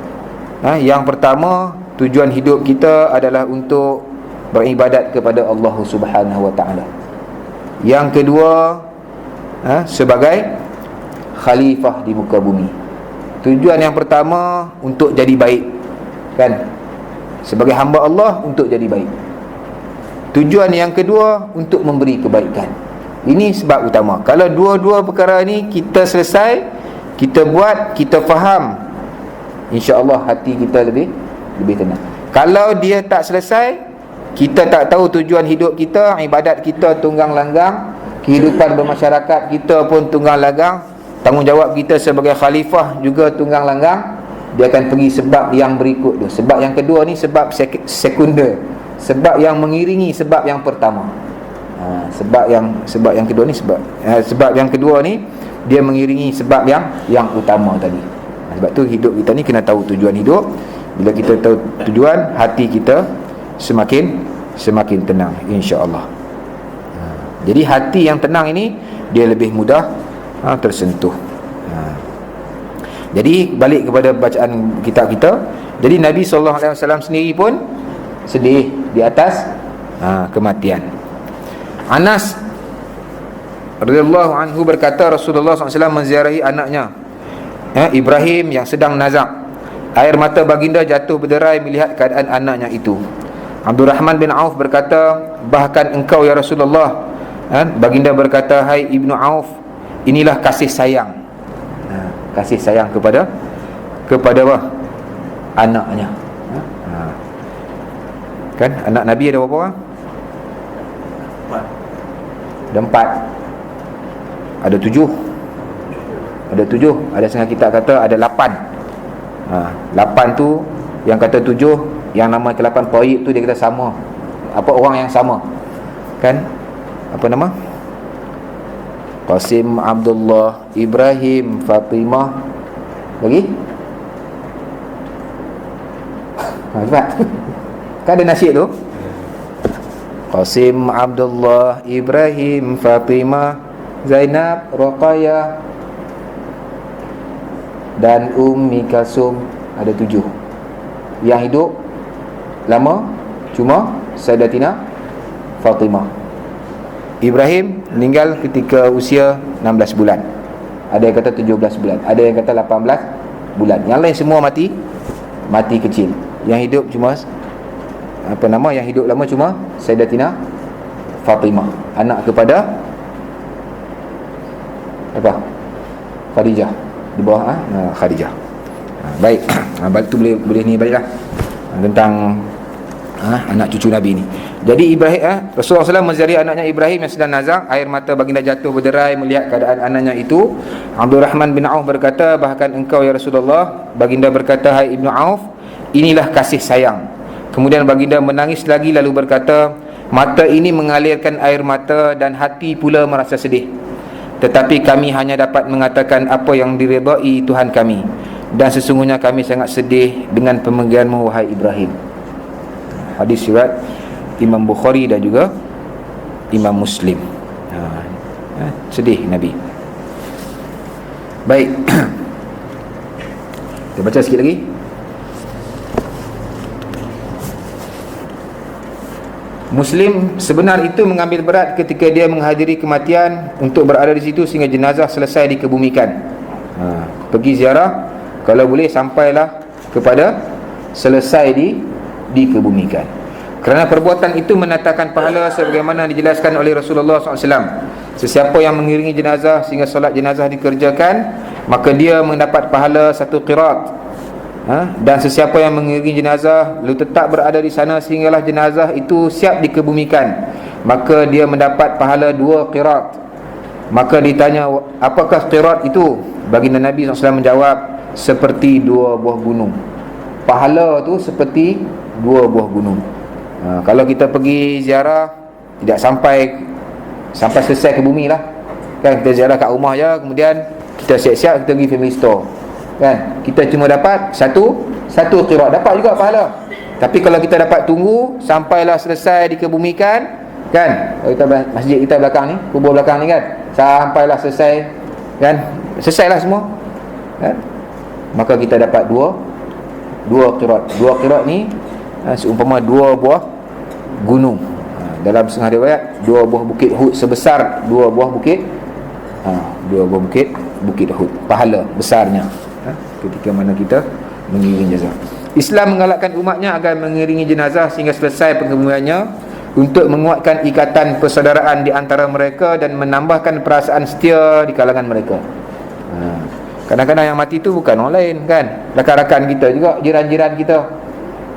Speaker 1: Yang pertama, tujuan hidup kita adalah untuk beribadat kepada Allah Subhanahu Wa Ta'ala. Yang kedua, sebagai khalifah di muka bumi. Tujuan yang pertama untuk jadi baik, kan? Sebagai hamba Allah untuk jadi baik. Tujuan yang kedua untuk memberi kebaikan. Ini sebab utama. Kalau dua-dua perkara ni kita selesai, kita buat, kita faham, insya-Allah hati kita lebih tenang. Kalau dia tak selesai, kita tak tahu tujuan hidup kita, ibadat kita tunggang langgang, kehidupan bermasyarakat kita pun tunggang langgang, tanggungjawab kita sebagai khalifah juga tunggang langgang, dia akan pergi sebab yang berikut tu. Sebab yang kedua ni sebab sekunder, sebab yang mengiringi sebab yang pertama. Sebab yang kedua ni sebab yang kedua ni dia mengiringi sebab yang utama tadi. Sebab tu hidup kita ni kena tahu tujuan hidup. Bila kita tahu tujuan, hati kita semakin tenang, insya-Allah. Jadi hati yang tenang ini dia lebih mudah tersentuh. Jadi balik kepada bacaan kitab kita. Jadi Nabi SAW sendiri pun sedih di atas kematian. Anas radhiyallahu anhu berkata, Rasulullah SAW menziarahi anaknya Ibrahim yang sedang nazak. Air mata baginda jatuh berderai melihat keadaan anaknya itu. Abdurrahman bin Auf berkata, bahkan engkau ya Rasulullah. Baginda berkata, hai Ibnu Auf, inilah kasih sayang. Kasih sayang kepada apa? Anaknya. Kan anak Nabi ada berapa orang? Ada 4. Ada 7. Ada 7. Ada setengah kitab kata ada 8. 8 tu yang kata 7, yang nama ke-8 Taib tu dia kata sama. Apa orang yang sama? Kan? Apa nama? Qasim, Abdullah, Ibrahim, Fatimah. Lagi? Cepat. Kan ada nasyid tu. Qasim, Abdullah, Ibrahim, Fatimah, Zainab, Ruqayyah dan Ummi Kalsum. Ada 7. Yang hidup lama cuma Sayyidatina Fatimah. Ibrahim meninggal ketika usia 16 bulan. Ada yang kata 17 bulan, ada yang kata 18 bulan. Yang lain semua mati kecil. Yang hidup cuma yang hidup lama cuma Sayyidatina Fatimah, anak kepada Khadijah, di bawah Khadijah. Baik, balik tu boleh ni baliklah tentang anak cucu Nabi ni. Jadi Ibrahim, Rasulullah SAW menziarahi anaknya Ibrahim yang sedang nazak. Air mata baginda jatuh berderai melihat keadaan anaknya itu. Abdurrahman bin Auf berkata, bahkan engkau ya Rasulullah. Baginda berkata, hai Ibnu Auf, inilah kasih sayang. Kemudian baginda menangis lagi lalu berkata, mata ini mengalirkan air mata dan hati pula merasa sedih. Tetapi kami hanya dapat mengatakan apa yang diredai Tuhan kami. Dan sesungguhnya kami sangat sedih dengan pemanggilanmu wahai Ibrahim. Hadis riwayat Imam Bukhari dan juga Imam Muslim. Sedih Nabi. Baik. Kita baca sikit lagi. Muslim sebenar itu mengambil berat ketika dia menghadiri kematian untuk berada di situ sehingga jenazah selesai dikebumikan. Pergi ziarah, kalau boleh sampailah kepada selesai dikebumikan. Kerana perbuatan itu mendatangkan pahala sebagaimana dijelaskan oleh Rasulullah SAW. Sesiapa yang mengiringi jenazah sehingga solat jenazah dikerjakan, maka dia mendapat pahala 1 qirat. Dan sesiapa yang mengiringi jenazah lalu tetap berada di sana sehinggalah jenazah itu siap dikebumikan, maka dia mendapat pahala 2 qirat. Maka ditanya, apakah qirat itu? Baginda Nabi SAW menjawab, seperti 2 buah gunung. Pahala tu seperti 2 buah gunung. Kalau kita pergi ziarah tidak sampai selesai ke bumi lah, kan? Kita ziarah kat rumah je, kemudian kita siap-siap kita pergi family store, kan? Kita cuma dapat satu qirat, dapat juga pahala. Tapi kalau kita dapat tunggu sampailah selesai dikebumikan, Kan? Kita masjid kita belakang ni, kubur belakang ni kan, sampailah selesai kan, selesailah semua kan, maka kita dapat dua qirat ni seumpama dua buah gunung. Dalam setengah riwayat dua buah bukit Uhud sebesar dua buah bukit bukit Uhud, pahala besarnya ketika mana kita mengiringi jenazah. Islam menggalakkan umatnya agar mengiringi jenazah sehingga selesai pengebumiannya untuk menguatkan ikatan persaudaraan di antara mereka dan menambahkan perasaan setia di kalangan mereka. Kadang-kadang yang mati tu bukan orang lain kan, rakan-rakan kita juga, jiran-jiran kita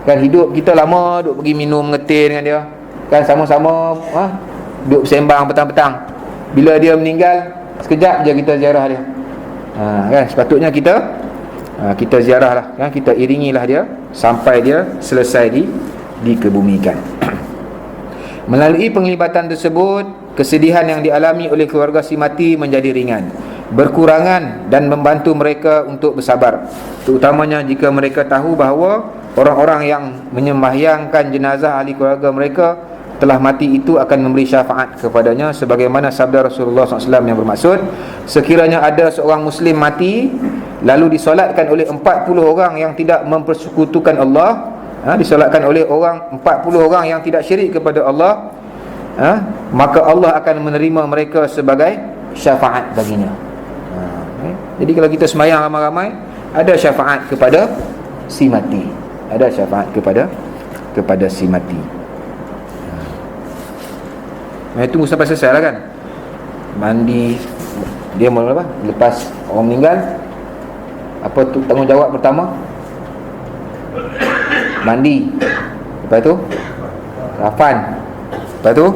Speaker 1: kan, hidup kita lama duk pergi minum ngetir dengan dia kan, sama-sama duk bersembang petang-petang. Bila dia meninggal, sekejap je kita ziarah dia kan. Sepatutnya kita ziarah lah kan, kita iringilah dia sampai dia selesai dikebumikan. Melalui penglibatan tersebut, kesedihan yang dialami oleh keluarga si mati menjadi ringan, berkurangan dan membantu mereka untuk bersabar, terutamanya jika mereka tahu bahawa orang-orang yang menyembahyangkan jenazah ahli keluarga mereka telah mati itu akan memberi syafaat kepadanya, sebagaimana sabda Rasulullah SAW yang bermaksud, sekiranya ada seorang muslim mati lalu disolatkan oleh 40 orang yang tidak mempersekutukan Allah, disolatkan oleh 40 orang yang tidak syirik kepada Allah, maka Allah akan menerima mereka sebagai syafaat baginya. Jadi kalau kita sembahyang ramai-ramai, ada syafaat kepada si mati, ada syafaat kepada si mati. Tunggu sampai selesai lah kan. Mandi, dia mula apa? Lepas orang meninggal, apa tu tanggungjawab pertama? Mandi. Lepas tu kafan. Lepas tu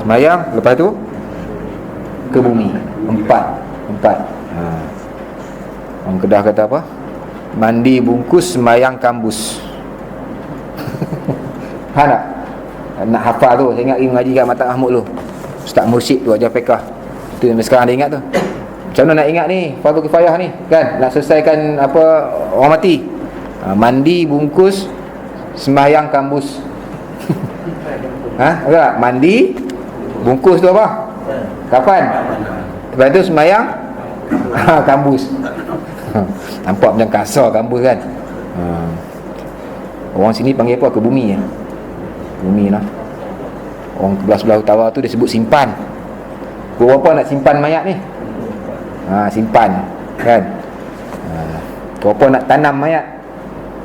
Speaker 1: sembahyang. Lepas tu ke bumi. Empat. Orang Kedah kata apa? Mandi bungkus, sembahyang kambus. Faham tak? Nak hafal tu. Saya ingat mengaji kat Mata Mahmud tu, Ustaz Mursyid tu, ajar fiqah tu, sekarang dia ingat tu. Macam mana nak ingat ni fardu kifayah ni kan, nak selesaikan apa orang mati. Mandi bungkus, sembahyang kambus. Agak mandi bungkus tu apa? Kafan. Lepas tu sembahyang kambus. Nampak macam kasar kambus kan. Orang sini panggil apa? Ke bumi ya. Bumi lah. Orang sebelah utara tu dia sebut simpan. Pukul berapa nak simpan mayat ni? Simpan kan. Pukul berapa nak tanam mayat?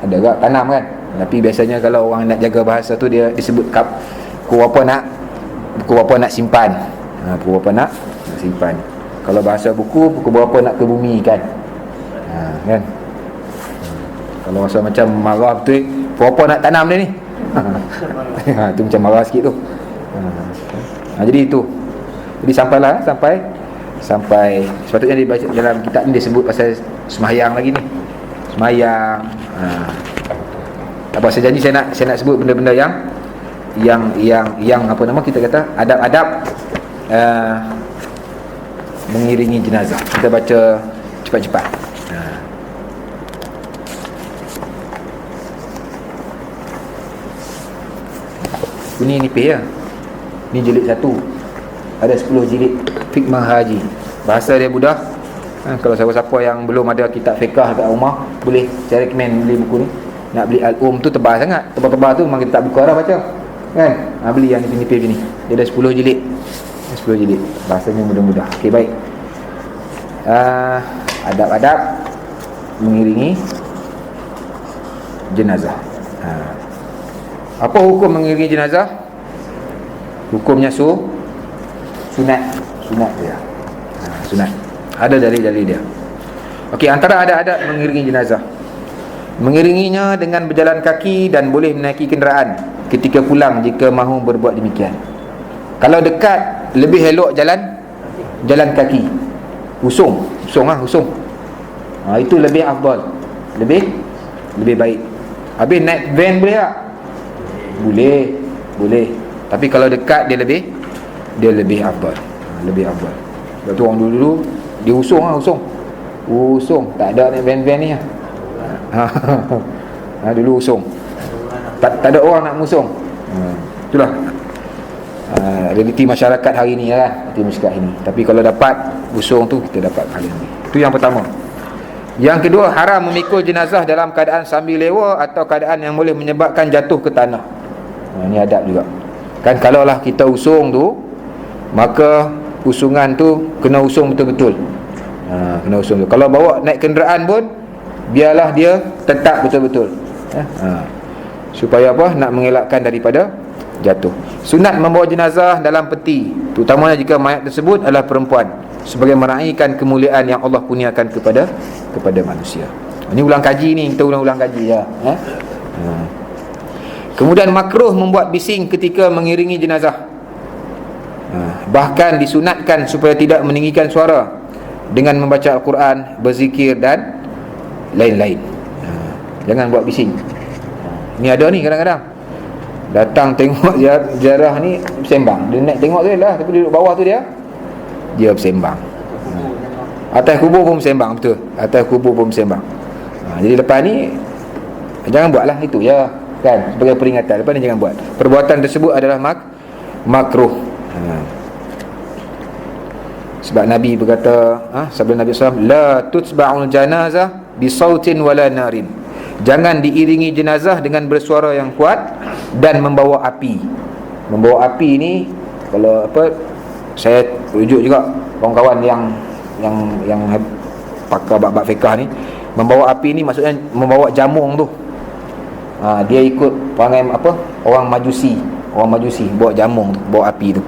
Speaker 1: Ada juga tanam kan. Tapi biasanya kalau orang nak jaga bahasa tu, dia disebut pukul berapa nak simpan. Pukul berapa nak simpan. Kalau bahasa buku, pukul berapa nak ke bumi kan. Kan. Kalau bahasa macam marah betul, pukul berapa nak tanam dia ni. Itu macam marah sikit tu. Jadi itu. Jadi sampai sepatutnya dia baca dalam kitab ni, dia sebut pasal sembahyang lagi ni. Sembahyang. Apa saya janji saya nak sebut benda-benda yang apa nama kita kata adab-adab mengiringi jenazah. Kita baca cepat-cepat. Ini nipis ya. Ni jilid 1. Ada 10 jilid fiqh haji. Bahasa dia mudah. Kalau siapa-siapa yang belum ada kitab fiqh kat rumah, boleh saya recommend beli buku ni. Nak beli Al-Um tu tebal sangat. Tebal-tebal tu memang kita tak buka dah baca. Kan? Beli yang nipis-nipis ni. Dia ada 10 jilid. 10 jilid. Bahasanya mudah-mudah. Okey, baik. Adab-adab mengiringi jenazah. Apa hukum mengiringi jenazah? Hukumnya sunat dia. Sunat. Ada dalil-dalil dia. Okey, antara adab-adab mengiringi jenazah, mengiringinya dengan berjalan kaki dan boleh menaiki kenderaan ketika pulang jika mahu berbuat demikian. Kalau dekat, lebih elok jalan kaki. Usung. Itu lebih afdal. Lebih baik. Habis naik van boleh tak? Boleh. Tapi kalau dekat dia lebih afdal. Lebih afdal. Sebab tu orang dulu dia usung. Tak ada naik van-van ni. Dulu usung. Tak ada orang nak musung. Itulah. realiti masyarakat hari ni lah, realiti masyarakat ini. Tapi kalau dapat usung tu, kita dapat pahala lebih. Itu yang pertama. Yang kedua, haram memikul jenazah dalam keadaan sambil lewa atau keadaan yang boleh menyebabkan jatuh ke tanah. Ini adab juga. Kan kalaulah kita usung tu, maka usungan tu kena usung betul-betul. Kena usung tu. Kalau bawa naik kenderaan pun, biarlah dia tetap betul-betul. Supaya apa? Nak mengelakkan daripada jatuh. Sunat membawa jenazah dalam peti, terutamanya jika mayat tersebut adalah perempuan, sebagai meraihkan kemuliaan yang Allah kurniakan kepada manusia. Ini ulang kaji ni, kita ulang-ulang kaji je. Kemudian makruh membuat bising ketika mengiringi jenazah. Bahkan disunatkan supaya tidak meninggikan suara dengan membaca Al-Quran, berzikir dan lain-lain. Jangan buat bising. Ni ada ni kadang-kadang datang tengok ziarah ni bersembang. Dia naik tengok tu lah, tapi duduk bawah tu dia bersembang. Atas kubur pun bersembang, betul. Atas kubur pun bersembang. Jadi lepas ni jangan buatlah itu ya, kan, sebagai peringatan. Lepas ni jangan buat. Perbuatan tersebut adalah makruh. Sebab Nabi berkata, sabda Nabi SAW, la tutba'ul janazah bisautin wala narin. Jangan diiringi jenazah dengan bersuara yang kuat dan membawa api. Membawa api ni, kalau apa, saya rujuk juga kawan-kawan yang pakar bab fiqah ni, membawa api ni maksudnya membawa jamung tu. Dia ikut perangai apa? Orang Majusi bawa jamung tu, bawa api tu.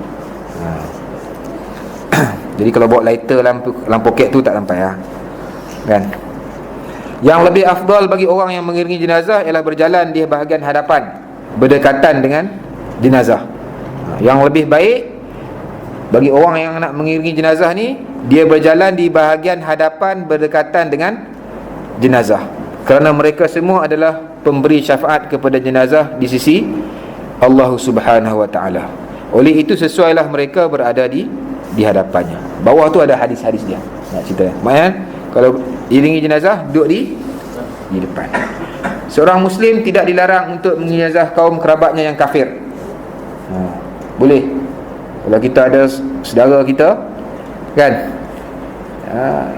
Speaker 1: Jadi kalau bawa lighter dalam poket tu tak sampai kan. Yang lebih afdal bagi orang yang mengiringi jenazah ialah berjalan di bahagian hadapan, berdekatan dengan jenazah. Yang lebih baik bagi orang yang nak mengiringi jenazah ni, dia berjalan di bahagian hadapan, berdekatan dengan jenazah, kerana mereka semua adalah pemberi syafaat kepada jenazah di sisi Allah Subhanahu Wa Taala. Oleh itu sesuailah mereka berada di hadapannya. Bawah tu ada hadis-hadis dia nak cerita. Maknanya kalau iringi jenazah, duduk di depan. Seorang Muslim tidak dilarang untuk mengiringi jenazah kaum kerabatnya yang kafir. Boleh. Kalau kita ada saudara kita, kan,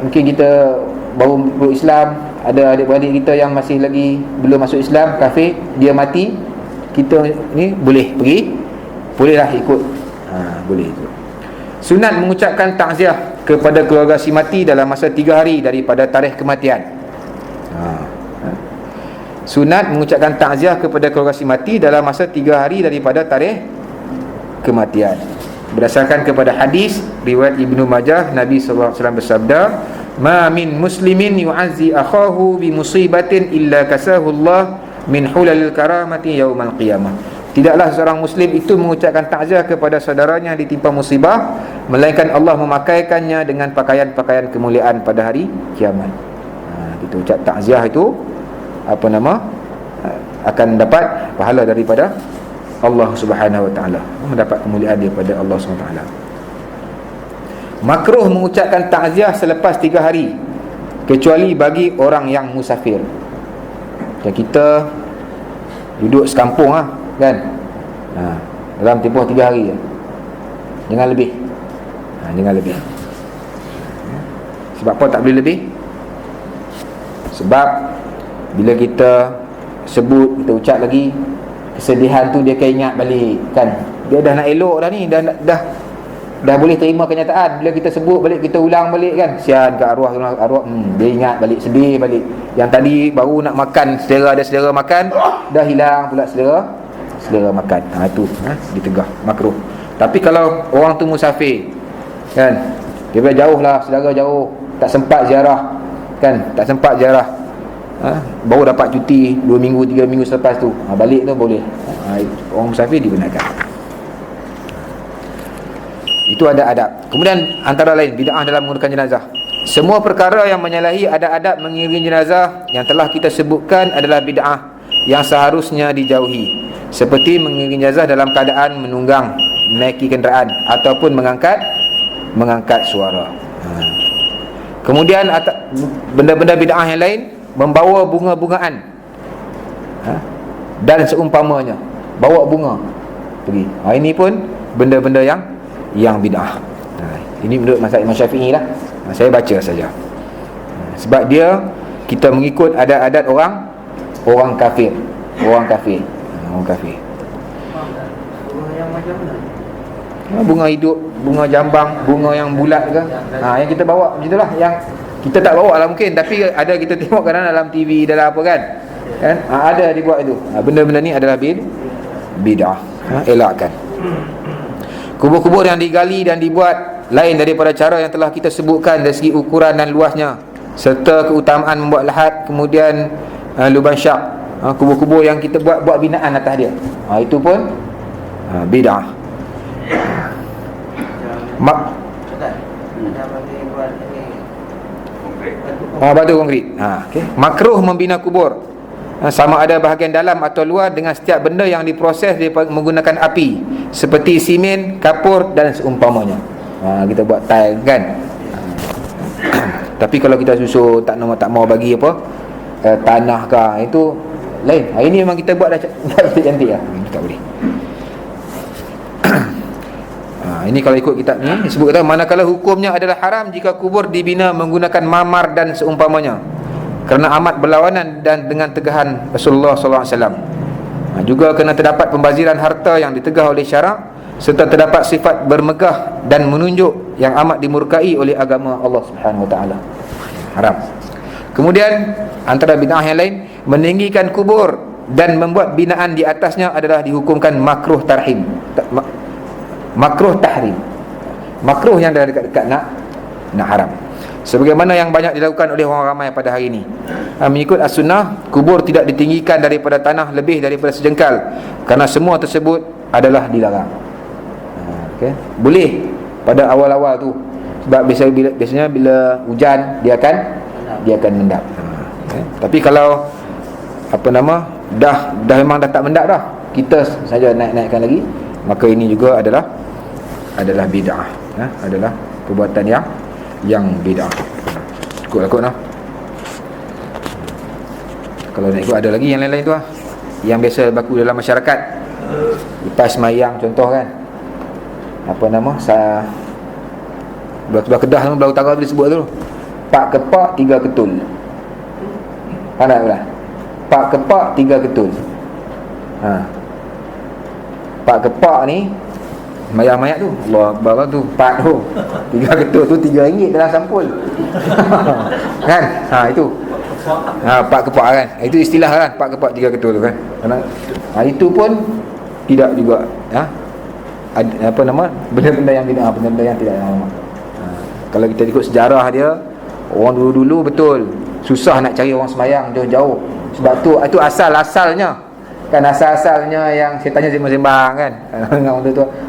Speaker 1: mungkin kita baru Islam, ada adik-beradik kita yang masih lagi belum masuk Islam, kafir, dia mati, kita ni boleh pergi, bolehlah ikut. Boleh ikut. Sunat mengucapkan takziah kepada keluarga si mati dalam masa 3 hari daripada tarikh kematian. Sunat mengucapkan takziah kepada keluarga si mati dalam masa 3 hari daripada tarikh kematian. Berdasarkan kepada hadis riwayat Ibnu Majah, Nabi sallallahu alaihi wasallam bersabda, "Ma min muslimin yu'azzi akhahu bi musibatin illa kasahu Allah min hulalil karamati yaumal qiyamah." Tidaklah seorang Muslim itu mengucapkan takziah kepada saudaranya yang ditimpa musibah, melainkan Allah memakaikannya dengan pakaian-pakaian kemuliaan pada hari kiamat. Kita ucap takziah itu akan dapat pahala daripada Allah Subhanahu Wa Taala, mendapat kemuliaan daripada Allah Subhanahu Wa Taala. Makruh mengucapkan takziah selepas 3 hari, kecuali bagi orang yang musafir. Kita duduk sekampung kan, dalam tempoh 3 hari je. Jangan lebih. Jangan lebih. Sebab apa tak boleh lebih? Sebab bila kita sebut, kita ucap lagi, kesedihan tu dia akan ingat balik kan. Dia dah nak elok dah ni, dah boleh terima kenyataan. Bila kita sebut balik, kita ulang balik kan, sian ke arwah, dia ingat balik, sedih balik. Yang tadi baru nak makan, ada selera makan, dah hilang pula selera makan. Itu ditegah, makruh. Tapi kalau orang tu musafir kan, dia jauh lah, saudara jauh, tak sempat ziarah kan, baru dapat cuti 2 minggu 3 minggu selepas tu, balik tu boleh. Orang musafir dibenarkan. Itu ada adab. Kemudian antara lain bid'ah dalam menggunakan jenazah. Semua perkara yang menyalahi adab-adab mengiringi jenazah yang telah kita sebutkan adalah bid'ah yang seharusnya dijauhi, seperti mengiringi jenazah dalam keadaan menunggang, menaiki kenderaan ataupun mengangkat suara. Kemudian benda-benda bid'ah yang lain, membawa bunga-bungaan dan seumpamanya, bawa bunga pergi. Ini pun benda-benda yang bid'ah. Ini menurut mazhab Imam Syafi'i lah. Saya baca saja. Sebab dia, kita mengikut adat-adat orang kafir. Orang kafir. Bunga hidup, bunga jambang, bunga yang bulat ke, yang kita bawa macam itulah. Yang kita tak bawa lah mungkin, tapi ada kita tengok kadang dalam TV, dalam apa kan, ada dibuat itu. Benda-benda ni adalah bid'ah. Elakkan. Kubur-kubur yang digali dan dibuat lain daripada cara yang telah kita sebutkan dari segi ukuran dan luasnya, serta keutamaan membuat lahat, kemudian lubang syak, kubur-kubur yang kita buat binaan atas dia, itu pun bid'ah. Batu konkrit. Okay. Makruh membina kubur, sama ada bahagian dalam atau luar, dengan setiap benda yang diproses menggunakan api, seperti simen, kapur dan seumpamanya. Kita buat tile kan. Tapi kalau kita susun tak mau bagi apa, tanah kah, itu lain. Hari ni memang kita buat dah cantik-cantik lah. Tak boleh. Ini kalau ikut kitab ni disebut kata, manakala hukumnya adalah haram jika kubur dibina menggunakan mamar dan seumpamanya, kerana amat berlawanan dan dengan tegahan Rasulullah SAW. Juga kerana terdapat pembaziran harta yang ditegah oleh syarak, serta terdapat sifat bermegah dan menunjuk yang amat dimurkai oleh agama Allah Subhanahu Wa Taala. Haram. Kemudian antara bid'ah yang lain, meninggikan kubur dan membuat binaan di atasnya adalah dihukumkan makruh tahrim. Makruh tahrim. Makruh yang dah dekat-dekat nak haram. Sebagaimana yang banyak dilakukan oleh orang ramai pada hari ini. Mengikut as-sunnah, kubur tidak ditinggikan daripada tanah lebih daripada sejengkal, kerana semua tersebut adalah dilarang. Okay. Boleh pada awal-awal tu, sebab biasanya bila hujan dia akan mendap. Okay. Tapi kalau dah memang dah tak mendap dah, kita saja naikkan lagi, maka ini juga adalah bid'ah. Adalah perbuatan yang bid'ah. Cukup lah. Kalau nak ikut ada lagi yang lain-lain tu lah, yang biasa berlaku dalam masyarakat. Lepas semayang contoh kan, belah Kedah tu, belah utara tu disebut tu, 4 kepak 3 ketul. Pandai tak? 4 kepak 3 ketul. 4 kepak ni mayat tu, Allah Akbar tu, 4 tu, 3 ketul tu RM3 dalam sampul. Kan? Itu 4 kepak kan, itu istilah kan, 4 kepak 3 ketul tu kan. Itu pun tidak juga benda-benda yang bid'ah, benda-benda yang tidak normal. Kalau kita ikut sejarah dia, orang dulu-dulu betul susah nak cari orang semayang jauh-jauh. Sebab tu itu asal-asalnya kan, asal-asalnya yang setannya sembang-sembang kan.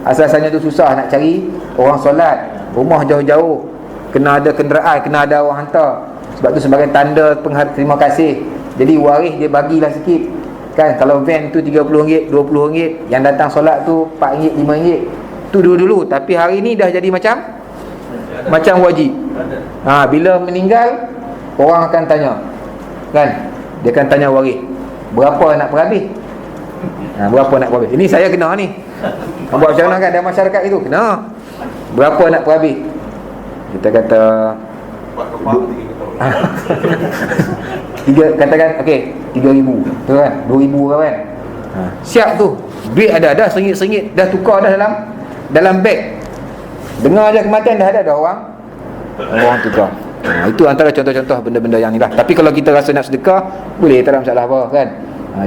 Speaker 1: Asal-asalnya tu susah nak cari orang solat, rumah jauh-jauh, kena ada kenderaan, kena ada orang hantar. Sebab tu sebagai tanda terima kasih, jadi waris dia bagilah sikit kan. Kalau van tu RM30, RM20, yang datang solat tu RM4, RM5. Tu dulu-dulu. Tapi hari ni dah jadi macam wajib. Bila meninggal, orang akan tanya kan, dia akan tanya waris, berapa nak perhabis? Berapa nak perhabis? Ini saya kena ni. Buat macam mana kan, dalam masyarakat itu kena. Berapa nak perhabis? Kita kata katakan okey, RM3,000 tu kan, RM2,000 kan. Siap tu, duit ada RM1 dah tukar dah dalam beg. Dengar je kematian dah ada orang tukar. Itu antara contoh-contoh benda-benda yang ni lah. Tapi kalau kita rasa nak sedekah, boleh, tak ada masalah apa kan.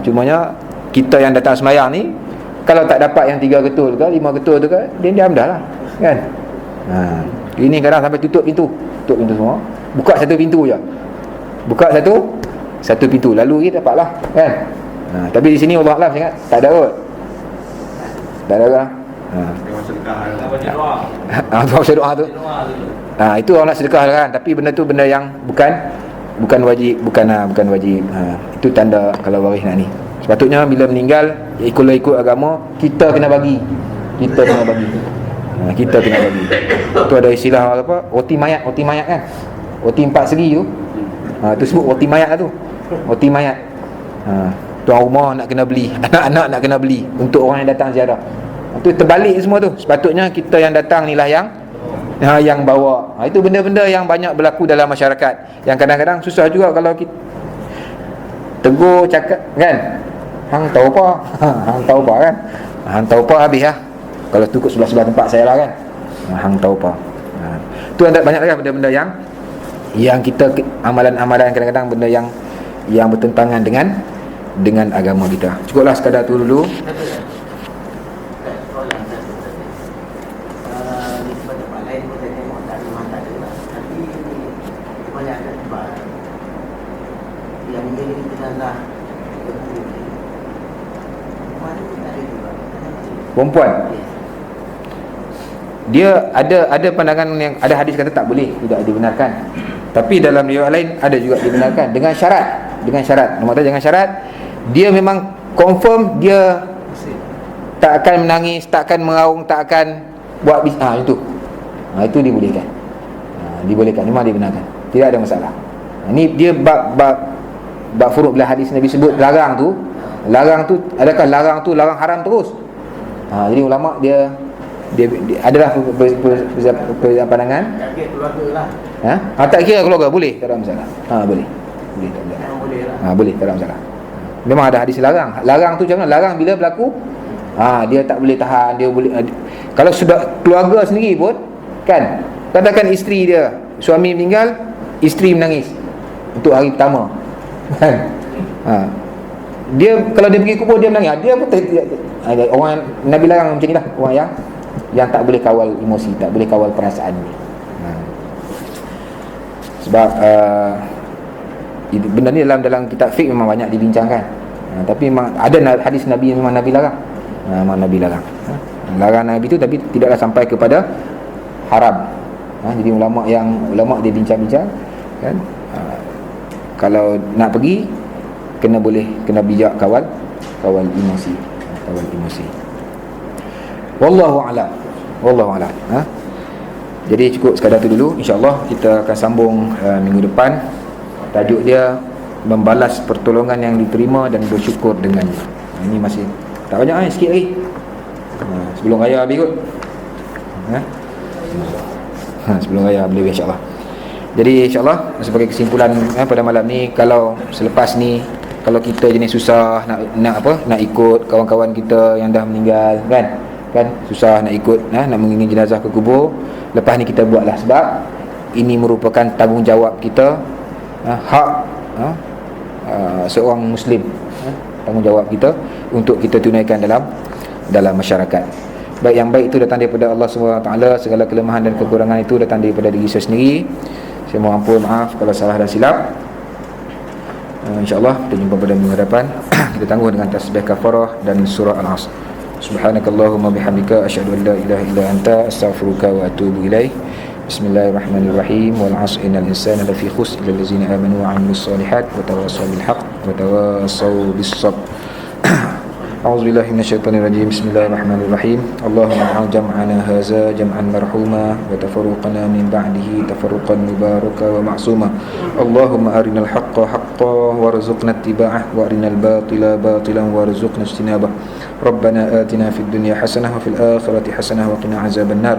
Speaker 1: Cumanya kita yang datang semayang ni, kalau tak dapat yang 3 ketul ke 5 ketul tu ke, dia diam dah lah kan. Ini kadang sampai tutup pintu semua, buka satu pintu je, satu pintu, lalu kita dapatlah kan. Tapi di sini Allah Alam sangat tak ada kot, tak ada kan. Sedekah tu. Itu orang nak sedekah kan, tapi benda tu benda yang bukan wajib, bukan wajib. Itu tanda kalau waris nak ni. Sepatutnya bila meninggal, ikut agama, kita kena bagi. Kita kena bagi. Itu ada istilah apa? Oti mayat kan. Oti 4 segi tu. Tu sebut oti mayat lah tu. Oti mayat. Tuan rumah nak kena beli, anak-anak nak kena beli untuk orang yang datang ziarah. Itu terbalik semua tu. Sepatutnya kita yang datang ni lah yang bawa. Itu benda-benda yang banyak berlaku dalam masyarakat, yang kadang-kadang susah juga kalau kita tegur cakap kan, hang tahu apa hang tahu apa kan, hang tahu apa habis lah. Kalau tukuk sebelah-sebelah tempat saya lah kan, hang tahu apa. Tu ada banyak lagi benda-benda yang kita, amalan-amalan kadang-kadang benda yang bertentangan dengan agama kita. Cukuplah sekadar tu dulu. Perempuan dia ada pandangan yang ada hadis kata tak boleh, tidak dibenarkan. Tapi dalam riwayat lain ada juga dibenarkan dengan syarat. Nombor satu, dengan syarat dia memang confirm dia tak akan menangis, tak akan meraung, tak akan buat itu. Itu dibolehkan. Dibolehkan, memang dibenarkan. Tidak ada masalah. Ini dia bab furuk bila hadis Nabi sebut larang tu, adakah larang tu larang haram terus? Jadi ulama dia adalah pandangan. Tak kira keluarga lah. Tak kira keluarga boleh, tak ada masalah. Boleh tak ada. Boleh, tak ada masalah. Memang ada hadis larang. Larang tu macam mana? Larang bila berlaku dia tak boleh tahan, dia boleh kalau sudah keluarga sendiri pun kan, katakan isteri dia, suami meninggal, isteri menangis untuk hari pertama kan. Dia kalau dia pergi kubur dia menangis, dia pun orang Nabi larang macam ni lah, orang yang tak boleh kawal emosi, tak boleh kawal perasaan ni. Sebab benda ni dalam kitab fiqh memang banyak dibincangkan. Tapi memang ada hadis Nabi yang memang Nabi larang. Memang Nabi larang. Larang Nabi tu tapi tidaklah sampai kepada haram. Jadi ulama dia bincang-bincang kan, kalau nak pergi kena bijak kawal emosi. Wallahu a'lam. Jadi cukup sekadar tu dulu. InsyaAllah kita akan sambung minggu depan. Tajuk dia membalas pertolongan yang diterima dan bersyukur dengannya. Ini masih tak banyak, sikit lagi. Sebelum raya habis kot. Sebelum raya boleh insyaAllah. Jadi insyaAllah sebagai kesimpulan pada malam ni, kalau selepas ni kalau kita jenis susah nak ikut kawan-kawan kita yang dah meninggal kan susah nak ikut, nak mengiring jenazah ke kubur, lepas ni kita buatlah, sebab ini merupakan tanggungjawab kita, hak seorang muslim, tanggungjawab kita untuk kita tunaikan dalam masyarakat. Baik yang baik itu datang daripada Allah SWT, segala kelemahan dan kekurangan itu datang daripada diri saya sendiri. Saya mohon ampun, maaf kalau salah dan silap. InsyaAllah kita jumpa pada minggu hadapan. Kita tangguh dengan tasbih kafarah dan surah Al-Asr. Subhanakallahumma bihamdika asyhadu an la ilaha illa anta astaghfiruka wa atubu ilaik. Bismillahirrahmanirrahim. Wal 'asri innal insana lafi khusr illa allazina amanu wa 'amilus solihat wa tawassaw bil haqq wa tawassaw bis sabr. A'udzu billahi minasyaitonir rajim. Bismillahirrahmanirrahim. Allahumma jam'ana hadza jam'an marhuma wa tafarruqana min ba'dihi tafarruqan mubaraka wa ma'suma. Allahumma arinal haqqa haqqan warzuqna ittiba'ah wa arinal batila batilan warzuqna ijtinabah. Rabbana atina fid dunya hasanah wa fil akhirati hasanah wa qina azabannar.